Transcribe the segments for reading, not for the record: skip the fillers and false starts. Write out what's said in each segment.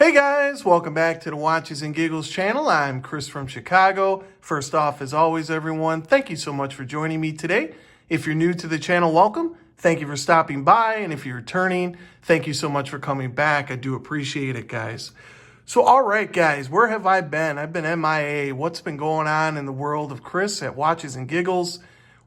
Hey guys, welcome back to the Watches and Giggles channel. I'm Chris from Chicago. First off, as always, everyone, thank you so much for joining me today. If you're new to the channel, welcome. Thank you for stopping by. And if you're returning, thank you so much for coming back. I do appreciate it, guys. So, all right, guys, where have I been? I've been MIA. What's been going on in the world of Chris at Watches and Giggles?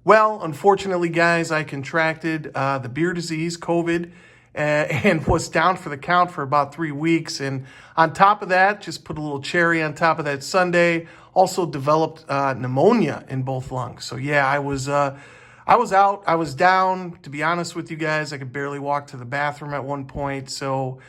Well, unfortunately, guys, I contracted the beer disease, COVID, and was down for the count for about 3 weeks. And on top of that, just put a little cherry on top of that sundae, also developed pneumonia in both lungs. So yeah, I was out, I was down. To be honest with you guys, I could barely walk to the bathroom at one point. So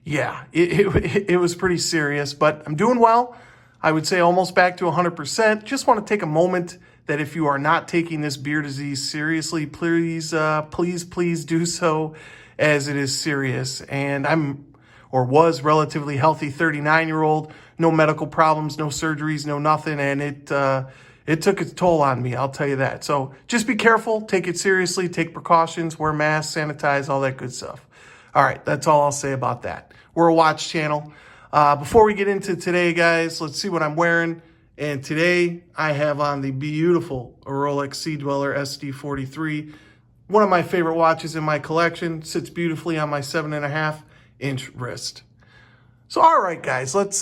yeah, it was pretty serious, but I'm doing well. I would say almost back to 100%. Just want to take a moment that if you are not taking this beer disease seriously, please do so, as it is serious. And was relatively healthy 39-year-old, no medical problems, no surgeries, no nothing. And it took its toll on me, I'll tell you that. So just be careful, take it seriously, take precautions, wear masks, sanitize, all that good stuff. All right, that's all I'll say about that. We're a watch channel. Before we get into today, guys, let's see what I'm wearing. And today I have on the beautiful Rolex Sea Dweller SD43. One of my favorite watches in my collection, sits beautifully on my 7.5-inch wrist. So, all right, guys, let's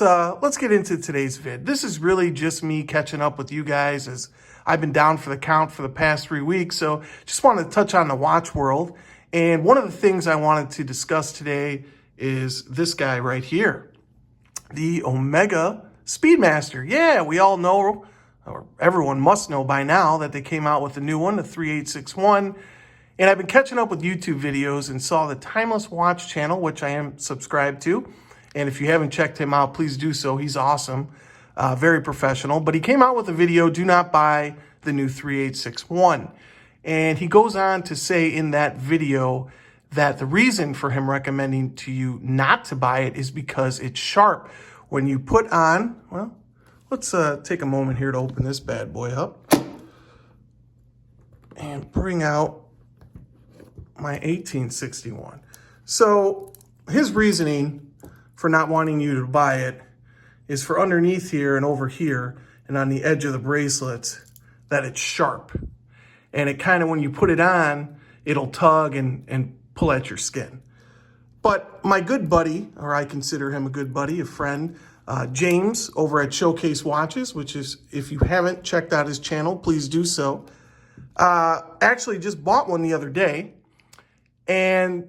get into today's vid. This is really just me catching up with you guys, as I've been down for the count for the past 3 weeks. So, just wanted to touch on the watch world. And one of the things I wanted to discuss today is this guy right here, the Omega Speedmaster. Yeah, we all know, or everyone must know by now, that they came out with a new one, the 3861. And I've been catching up with YouTube videos and saw the Timeless Watch channel, which I am subscribed to. And if you haven't checked him out, please do so. He's awesome, very professional. But he came out with a video, do not buy the new 3861. And he goes on to say in that video that the reason for him recommending to you not to buy it is because it's sharp. When you put on, well, let's take a moment here to open this bad boy up and bring out my 1861. So his reasoning for not wanting you to buy it is for underneath here and over here and on the edge of the bracelets that it's sharp. And it kind of, when you put it on, it'll tug and pull at your skin. But my good buddy, or I consider him a good buddy, a friend, James over at Showcase Watches, which is, if you haven't checked out his channel, please do so, actually just bought one the other day and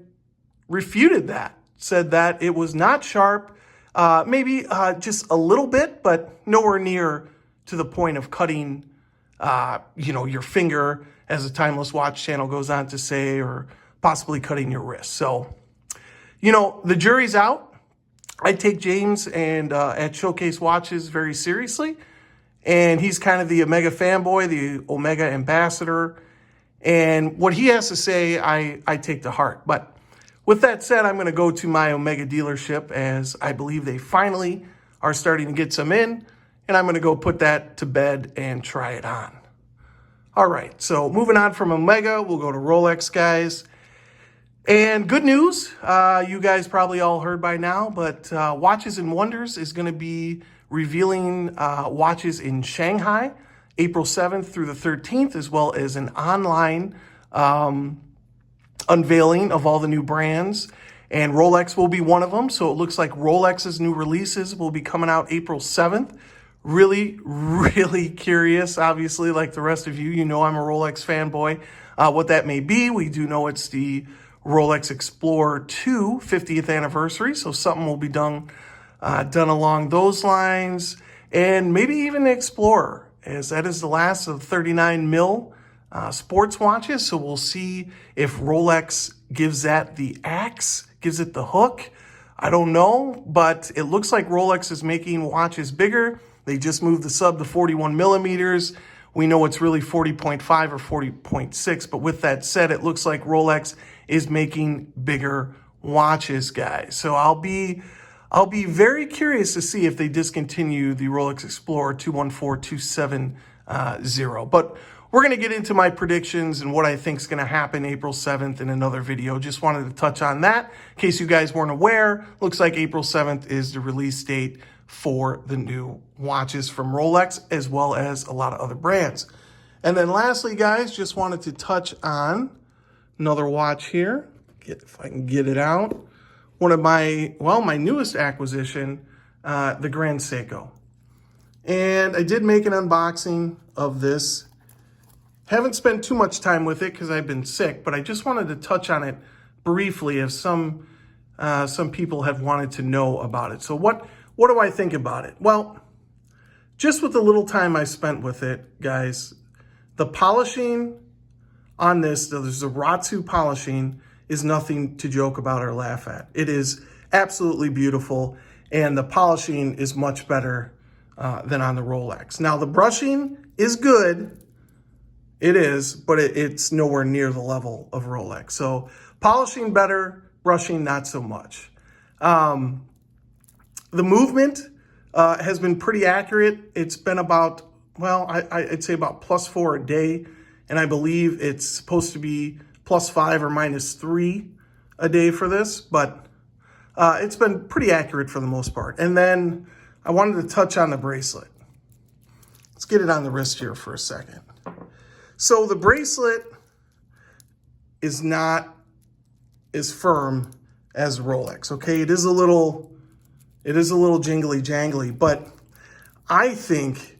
refuted that, said that it was not sharp, maybe just a little bit, but nowhere near to the point of cutting, your finger, as the Timeless Watch channel goes on to say, or possibly cutting your wrist. So, the jury's out. I take James and at Showcase Watches very seriously, and he's kind of the Omega fanboy, the Omega ambassador. And what he has to say, I take to heart. But with that said, I'm going to go to my Omega dealership, as I believe they finally are starting to get some in. And I'm going to go put that to bed and try it on. All right, so moving on from Omega, we'll go to Rolex, guys. And good news, you guys probably all heard by now, but Watches and Wonders is going to be revealing watches in Shanghai, April 7th through the 13th, as well as an online unveiling of all the new brands. And Rolex will be one of them. So it looks like Rolex's new releases will be coming out April 7th. Really, really curious. Obviously, like the rest of you, you know I'm a Rolex fanboy. What that may be, we do know it's the Rolex Explorer 2 50th anniversary. So something will be done along those lines. And maybe even the Explorer, as that is the last of 39 mil sports watches. So we'll see if Rolex gives that the axe, gives it the hook. I don't know, but it looks like Rolex is making watches bigger. They just moved the sub to 41 millimeters. We know it's really 40.5 or 40.6, but with that said, it looks like Rolex is making bigger watches, guys. So I'll be very curious to see if they discontinue the Rolex Explorer 214270. But we're going to get into my predictions and what I think is going to happen April 7th in another video. Just wanted to touch on that in case you guys weren't aware. Looks like April 7th is the release date for the new watches from Rolex, as well as a lot of other brands. And then lastly, guys, just wanted to touch on another watch here. If I can get it out. One of my newest acquisition, the Grand Seiko. And I did make an unboxing of this. Haven't spent too much time with it because I've been sick, but I just wanted to touch on it briefly as some people have wanted to know about it. So what do I think about it? Well, just with the little time I spent with it, guys, the polishing on this, the Zaratsu polishing, is nothing to joke about or laugh at. It is absolutely beautiful, and the polishing is much better than on the Rolex. Now, the brushing is good. It is, but it's nowhere near the level of Rolex. So polishing better, brushing not so much. The movement has been pretty accurate. It's been about, well, I'd say about +4 a day. And I believe it's supposed to be +5 or -3 a day for this. But it's been pretty accurate for the most part. And then I wanted to touch on the bracelet. Let's get it on the wrist here for a second. So the bracelet is not as firm as Rolex, okay? It is a little jingly jangly, but I think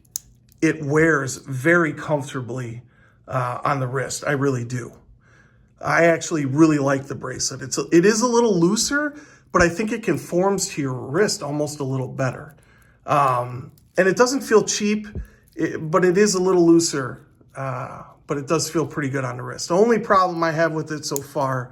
it wears very comfortably on the wrist. I really do. I actually really like the bracelet. It is a little looser, but I think it conforms to your wrist almost a little better. And it doesn't feel cheap, but it is a little looser, but it does feel pretty good on the wrist. The only problem I have with it so far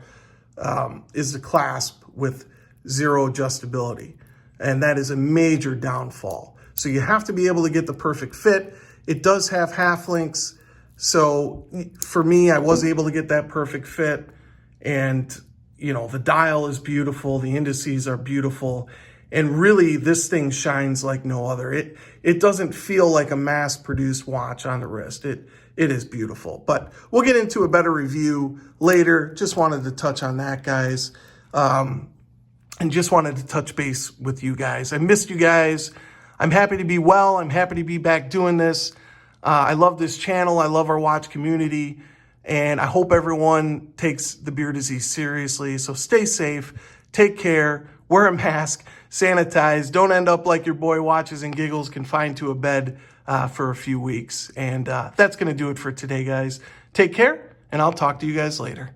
is the clasp with zero adjustability. And that is a major downfall. So you have to be able to get the perfect fit. It does have half links. So for me, I was able to get that perfect fit. And, you know, the dial is beautiful. The indices are beautiful. And really, this thing shines like no other. It doesn't feel like a mass-produced watch on the wrist. It is beautiful. But we'll get into a better review later. Just wanted to touch on that, guys. And just wanted to touch base with you guys. I missed you guys. I'm happy to be well. I'm happy to be back doing this. I love this channel. I love our watch community. And I hope everyone takes the beer disease seriously. So stay safe. Take care. Wear a mask. Sanitize. Don't end up like your boy Watches and Giggles, confined to a bed for a few weeks. And that's going to do it for today, guys. Take care, and I'll talk to you guys later.